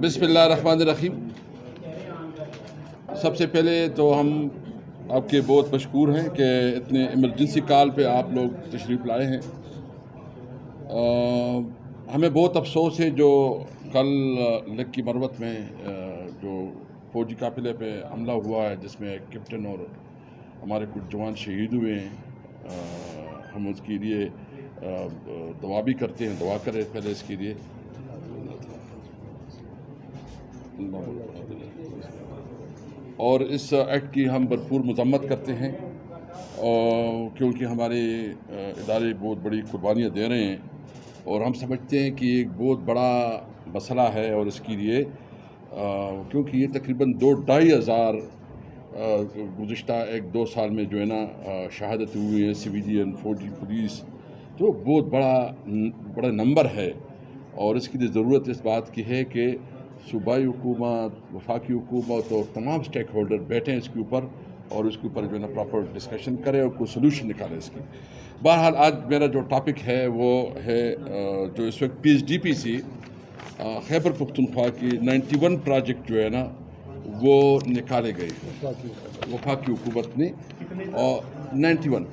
بسم اللہ الرحمن الرحیم۔ سب سے پہلے تو ہم آپ کے بہت مشکور ہیں کہ اتنے ایمرجنسی کال پہ آپ لوگ تشریف لائے ہیں۔ ہمیں بہت افسوس ہے جو کل لکی مروت میں جو فوجی قافلے پہ حملہ ہوا ہے جس میں کیپٹن اور ہمارے کچھ جوان شہید ہوئے ہیں۔ ہم اس کے لیے دعا بھی کرتے ہیں، دعا کریں پہلے اس کے لیے۔ اور اس ایکٹ کی ہم بھرپور مذمت کرتے ہیں کیونکہ ہمارے ادارے بہت بڑی قربانیاں دے رہے ہیں اور ہم سمجھتے ہیں کہ ایک بہت بڑا مسئلہ ہے، اور اس کے لیے کیونکہ یہ تقریباً 2-2.5 ہزار گزشتہ 1-2 سال میں جو ہے نا شہادت ہوئی ہے، سویلین، فوجی، پولیس، تو بہت بڑا نمبر ہے، اور اس کے لیے ضرورت اس بات کی ہے کہ صوبائی حکومت، وفاقی حکومت اور تمام سٹیک ہولڈر بیٹھیں اس کے اوپر اور اس کے اوپر جو ہے نا پراپر ڈسکشن کریں اور کوئی سلوشن نکالیں اس کی۔ بہرحال آج میرا جو ٹاپک ہے وہ ہے جو اس وقت PSDP خیبر پختونخوا کی 91 پروجیکٹ جو ہے نا وہ نکالے گئے وفاقی حکومت نے، اور 91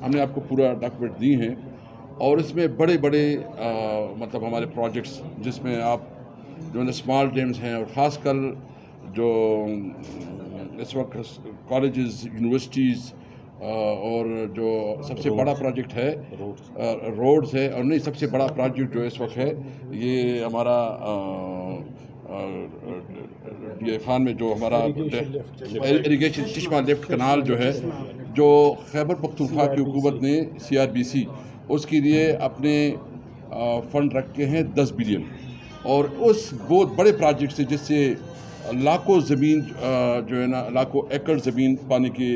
ہم نے آپ کو پورا ڈاکومنٹ دی ہیں، اور اس میں بڑے مطلب ہمارے پروجیکٹس جس میں آپ جو ہے اسمال ڈیمز ہیں، اور خاص کر جو اس وقت کالجز، یونیورسٹیز، اور جو سب سے بڑا پروجیکٹ ہے روڈز ہے، اور نہیں سب سے بڑا پروجیکٹ جو اس وقت ہے یہ ہمارا ڈی خان میں جو ہمارا اریگیشن چشمہ لیفٹ کنال جو ہے، جو خیبر پختونخوا کی حکومت نے CRBC اس کے لیے اپنے فنڈ رکھے ہیں 10 بلین، اور اس بہت بڑے پروجیکٹ سے جس سے لاکھوں زمین جو ہے نا لاکھوں ایکڑ زمین پانی کی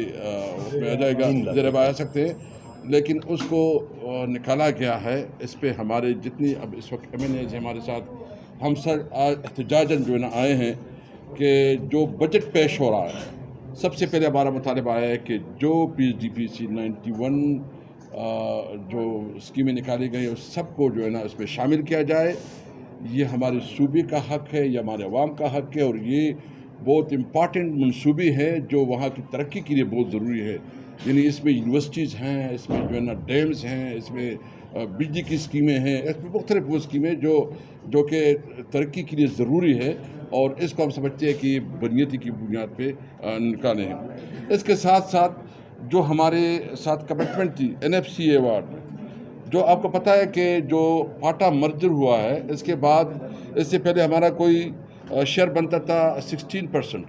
میں آ جائے گا، زیر آ سکتے ہیں، لیکن اس کو نکالا گیا ہے۔ اس پہ ہمارے جتنی اب اس وقت MNAs ہیں ہمارے ساتھ، ہم سر احتجاجاً جو ہے نا آئے ہیں کہ جو بجٹ پیش ہو رہا ہے، سب سے پہلے ہمارا مطالبہ ہے کہ جو PSDP 91 جو اسکیمیں نکالی گئی اس سب کو جو ہے نا اس میں شامل کیا جائے۔ یہ ہمارے صوبے کا حق ہے، یہ ہمارے عوام کا حق ہے، اور یہ بہت امپارٹنٹ منصوبے ہے جو وہاں کی ترقی کے لیے بہت ضروری ہے۔ یعنی اس میں یونیورسٹیز ہیں، اس میں جو ہے نا ڈیمز ہیں، اس میں بجلی کی اسکیمیں ہیں، اس میں مختلف وہ اسکیمیں جو کہ ترقی کے لیے ضروری ہے، اور اس کو ہم سمجھتے ہیں کہ بنیادی کی بنیاد پہ نکالے ہیں۔ اس کے ساتھ ساتھ جو ہمارے ساتھ کمٹمنٹ تھی NFCA ایوارڈ میں، جو آپ کو پتہ ہے کہ جو پاٹا مرجر ہوا ہے، اس کے بعد اس سے پہلے ہمارا کوئی شیئر بنتا تھا 16%،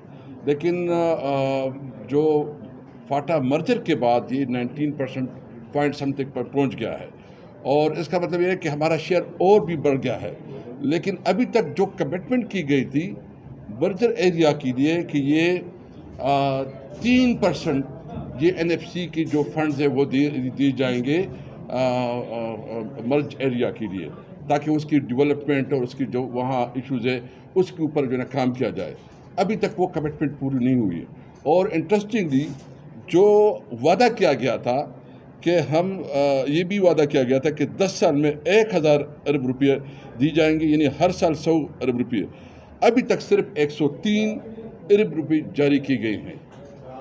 لیکن جو پاٹا مرجر کے بعد یہ 19% پوائنٹ سم تک پر پہنچ گیا ہے، اور اس کا مطلب یہ ہے کہ ہمارا شیئر اور بھی بڑھ گیا ہے۔ لیکن ابھی تک جو کمٹمنٹ کی گئی تھی برجر ایریا کے لیے کہ یہ 3% یہ NFC کی جو فنڈز ہیں وہ دی جائیں گے مرج ایریا کے لیے، تاکہ اس کی ڈیولپمنٹ اور اس کی جو وہاں ایشوز ہے اس کے اوپر جو ہے نا کام کیا جائے۔ ابھی تک وہ کمٹمنٹ پوری نہیں ہوئی ہے، اور انٹرسٹنگلی جو وعدہ کیا گیا تھا کہ ہم یہ بھی وعدہ کیا گیا تھا کہ 10 سال میں 1000 ارب روپے دی جائیں گے، یعنی ہر سال 100 ارب روپے۔ ابھی تک صرف 103 ارب روپے جاری کی گئی ہیں۔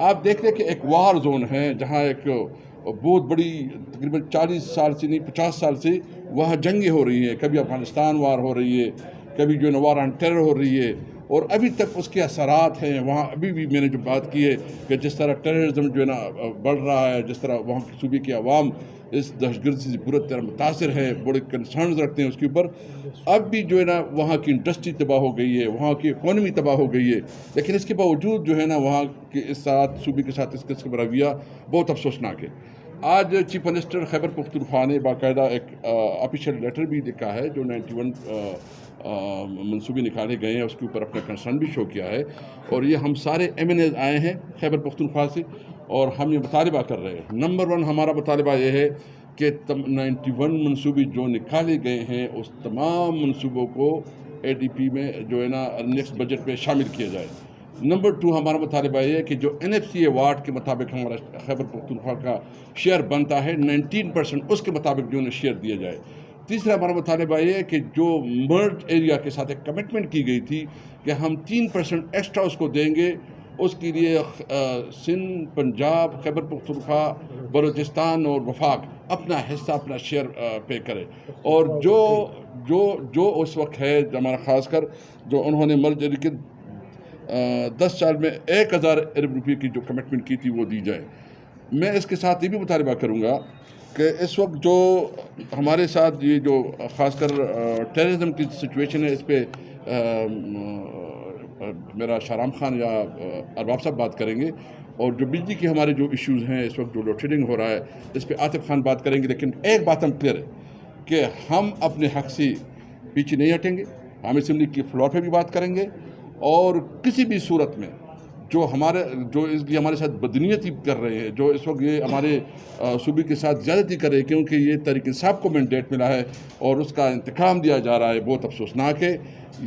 آپ دیکھ لیں کہ ایک وار زون ہے جہاں ایک بہت بڑی تقریباً 40 سال سے نہیں 50 سال سے وہاں جنگیں ہو رہی ہیں، کبھی افغانستان وار ہو رہی ہے، کبھی جو ہے نا وار آن ٹیرر ہو رہی ہے، اور ابھی تک اس کے اثرات ہیں وہاں۔ ابھی بھی میں نے جو بات کی ہے کہ جس طرح ٹیررزم جو ہے نا بڑھ رہا ہے، جس طرح وہاں کی صوبے کی عوام اس دہشت گردی سے بری طرح متاثر ہے، بڑے کنسرنز رکھتے ہیں اس کے اوپر۔ اب بھی جو ہے نا وہاں کی انڈسٹری تباہ ہو گئی ہے، وہاں کی اکانومی تباہ ہو گئی ہے، لیکن اس کے باوجود جو ہے نا وہاں کے اس ساتھ صوبے کے ساتھ اس قسم کا رویہ بہت افسوسناک ہے۔ آج چیف منسٹر خیبر پختونخوا نے باقاعدہ ایک آفیشیل لیٹر بھی لکھا ہے، جو 91 منصوبے نکالے گئے ہیں اس کے اوپر اپنا کنسرن بھی شو کیا ہے، اور یہ ہم سارے MNAs آئے ہیں خیبر پختونخوا سے، اور ہم یہ مطالبہ کر رہے ہیں۔ نمبر 1 ہمارا مطالبہ یہ ہے کہ 91 منصوبے جو نکالے گئے ہیں اس تمام منصوبوں کو ADP میں جو ہے نا نیکسٹ بجٹ میں شامل کیا جائے۔ نمبر 2 ہمارا مطالبہ یہ ہے کہ جو NFCA ایوارڈ کے مطابق ہمارا خیبر پختونخوا کا شیئر بنتا ہے 19%، اس کے مطابق جو انہیں شیئر دیا جائے۔ تیسرا ہمارا مطالبہ یہ ہے کہ جو مرج ایریا کے ساتھ ایک کمٹمنٹ کی گئی تھی کہ ہم 3% ایکسٹرا اس کو دیں گے، اس کے لیے سندھ، پنجاب، خیبر پختونخوا، بلوچستان اور وفاق اپنا حصہ، اپنا شیئر پے کرے. اور جو اس وقت ہے ہمارا خاص کر جو انہوں نے مرج ایریا کے 10 سال میں 1000 ارب روپے کی جو کمٹمنٹ کی تھی وہ دی جائے. میں اس کے ساتھ یہ بھی مطالبہ کروں گا کہ اس وقت جو ہمارے ساتھ یہ جو خاص کر ٹیررزم کی سچویشن ہے، اس پہ میرا شارام خان یا ارباب صاحب بات کریں گے، اور جو بجلی کے ہمارے جو ایشوز ہیں اس وقت جو لوڈ شیڈنگ ہو رہا ہے اس پہ عاطف خان بات کریں گے. لیکن ایک بات ہم کلیئر ہے کہ ہم اپنے حق سے پیچھے نہیں ہٹیں گے. ہم اسمبلی کی فلور پہ بھی بات کریں گے، اور کسی بھی صورت میں جو اس کی ہمارے ساتھ بدنیتی کر رہے ہیں، جو اس وقت یہ ہمارے صوبے کے ساتھ زیادتی کر رہے ہیں، کیونکہ یہ تحریک انصاف کو مینڈیٹ ملا ہے اور اس کا انتقام دیا جا رہا ہے، بہت افسوسناک ہے.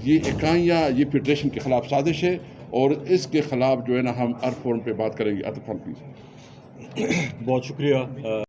یہ اکائیاں، یہ فیڈریشن کے خلاف سازش ہے، اور اس کے خلاف جو ہے نا ہم ہر فورم پہ بات کریں گے. عاطف خان پلیز. بہت شکریہ.